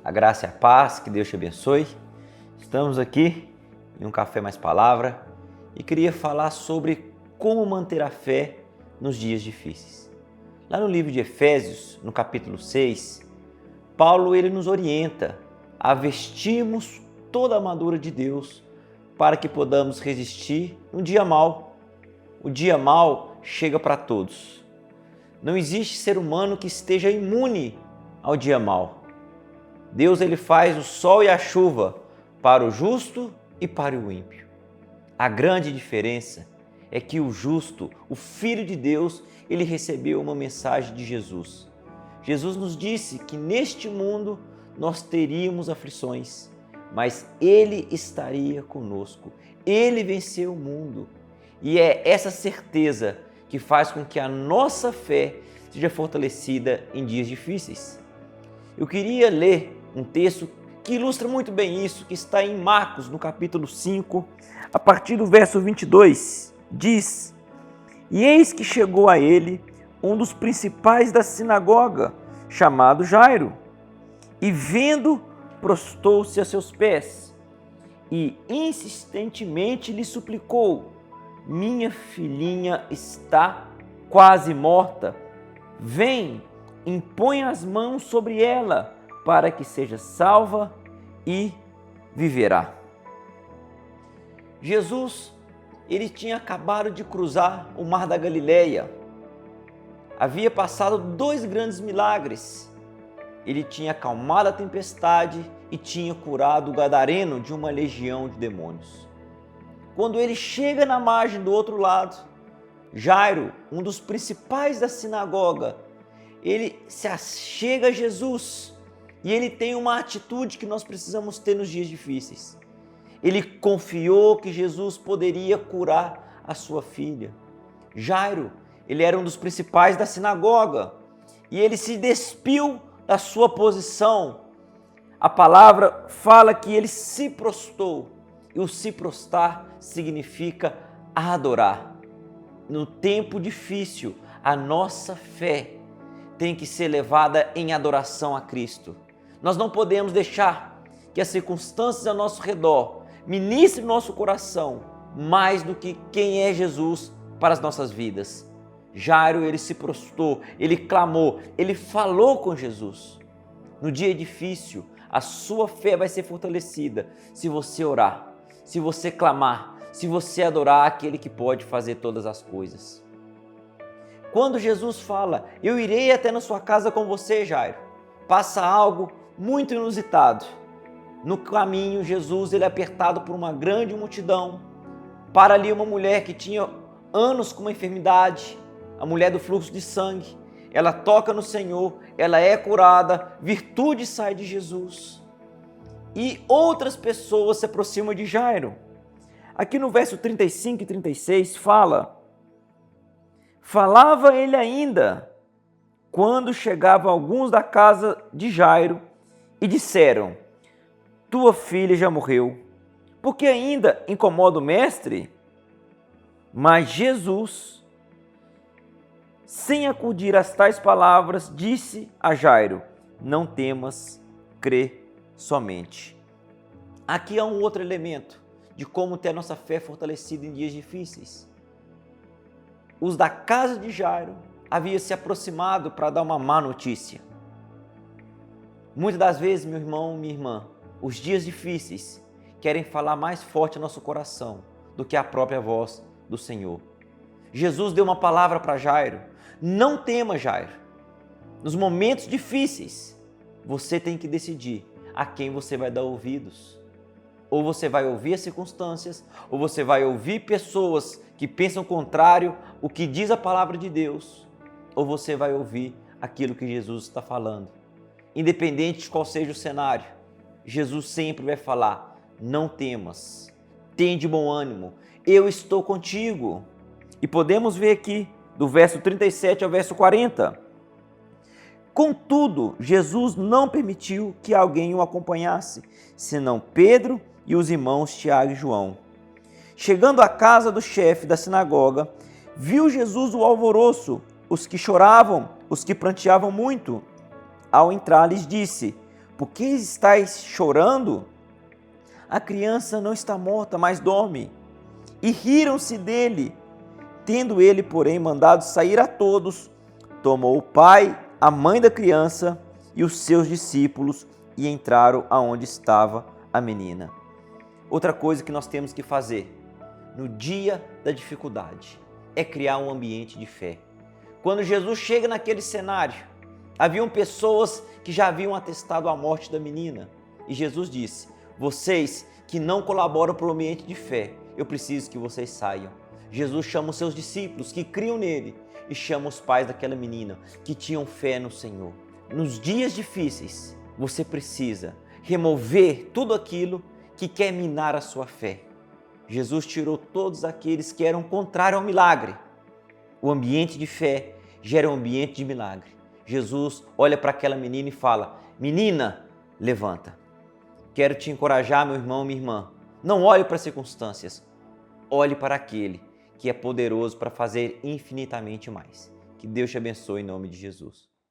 A graça e a paz, que Deus te abençoe. Estamos aqui em um Café Mais Palavra e queria falar sobre como manter a fé nos dias difíceis. Lá no livro de Efésios, no capítulo 6, Paulo ele nos orienta a vestirmos toda a armadura de Deus para que podamos resistir no dia mau. O dia mau chega para todos. Não existe ser humano que esteja imune ao dia mau. Deus ele faz o sol e a chuva para o justo e para o ímpio. A grande diferença é que o justo, o Filho de Deus, ele recebeu uma mensagem de Jesus. Jesus nos disse que neste mundo nós teríamos aflições, mas Ele estaria conosco. Ele venceu o mundo. E é essa certeza que faz com que a nossa fé seja fortalecida em dias difíceis. Eu queria ler um texto que ilustra muito bem isso, que está em Marcos, no capítulo 5, a partir do verso 22, diz: E eis que chegou a ele um dos principais da sinagoga, chamado Jairo, e vendo, prostou-se a seus pés, e insistentemente lhe suplicou: Minha filhinha está quase morta, vem, impõe as mãos sobre ela, para que seja salva e viverá. Jesus, ele tinha acabado de cruzar o mar da Galileia. Havia passado 2 grandes milagres. Ele tinha acalmado a tempestade e tinha curado o gadareno de uma legião de demônios. Quando ele chega na margem do outro lado, Jairo, um dos principais da sinagoga, ele se achega a Jesus. E ele tem uma atitude que nós precisamos ter nos dias difíceis. Ele confiou que Jesus poderia curar a sua filha. Jairo, ele era um dos principais da sinagoga e ele se despiu da sua posição. A palavra fala que ele se prostrou, e o se prostrar significa adorar. No tempo difícil, a nossa fé tem que ser levada em adoração a Cristo. Nós não podemos deixar que as circunstâncias ao nosso redor ministrem nosso coração mais do que quem é Jesus para as nossas vidas. Jairo, ele se prostrou, ele clamou, ele falou com Jesus. No dia difícil, a sua fé vai ser fortalecida se você orar, se você clamar, se você adorar aquele que pode fazer todas as coisas. Quando Jesus fala: Eu irei até na sua casa com você, Jairo, passa algo muito inusitado. No caminho, Jesus ele é apertado por uma grande multidão. Para ali uma mulher que tinha anos com uma enfermidade, a mulher do fluxo de sangue. Ela toca no Senhor, ela é curada, virtude sai de Jesus. E outras pessoas se aproximam de Jairo. Aqui no verso 35 e 36 falava ele ainda, quando chegavam alguns da casa de Jairo e disseram: Tua filha já morreu, porque ainda incomoda o mestre? Mas Jesus, sem acudir às tais palavras, disse a Jairo: Não temas, crê somente. Aqui há um outro elemento de como ter a nossa fé fortalecida em dias difíceis. Os da casa de Jairo haviam se aproximado para dar uma má notícia. Muitas das vezes, meu irmão, minha irmã, os dias difíceis querem falar mais forte ao nosso coração do que a própria voz do Senhor. Jesus deu uma palavra para Jairo: Não tema, Jairo. Nos momentos difíceis, você tem que decidir a quem você vai dar ouvidos. Ou você vai ouvir as circunstâncias, ou você vai ouvir pessoas que pensam contrário o que diz a palavra de Deus, ou você vai ouvir aquilo que Jesus está falando. Independente de qual seja o cenário, Jesus sempre vai falar: Não temas, tem de bom ânimo, eu estou contigo. E podemos ver aqui, do verso 37 ao verso 40. Contudo, Jesus não permitiu que alguém o acompanhasse, senão Pedro e os irmãos Tiago e João. Chegando à casa do chefe da sinagoga, viu Jesus o alvoroço, os que choravam, os que pranteavam muito. Ao entrar, lhes disse: Por que estáis chorando? A criança não está morta, mas dorme. E riram-se dele. Tendo ele, porém, mandado sair a todos, tomou o pai, a mãe da criança e os seus discípulos e entraram aonde estava a menina. Outra coisa que nós temos que fazer no dia da dificuldade é criar um ambiente de fé. Quando Jesus chega naquele cenário, haviam pessoas que já haviam atestado a morte da menina. E Jesus disse: vocês que não colaboram para o ambiente de fé, eu preciso que vocês saiam. Jesus chama os seus discípulos que criam nele e chama os pais daquela menina que tinham fé no Senhor. Nos dias difíceis, você precisa remover tudo aquilo que quer minar a sua fé. Jesus tirou todos aqueles que eram contrários ao milagre. O ambiente de fé gera um ambiente de milagre. Jesus olha para aquela menina e fala: menina, levanta. Quero te encorajar, meu irmão, minha irmã. Não olhe para as circunstâncias. Olhe para aquele que é poderoso para fazer infinitamente mais. Que Deus te abençoe em nome de Jesus.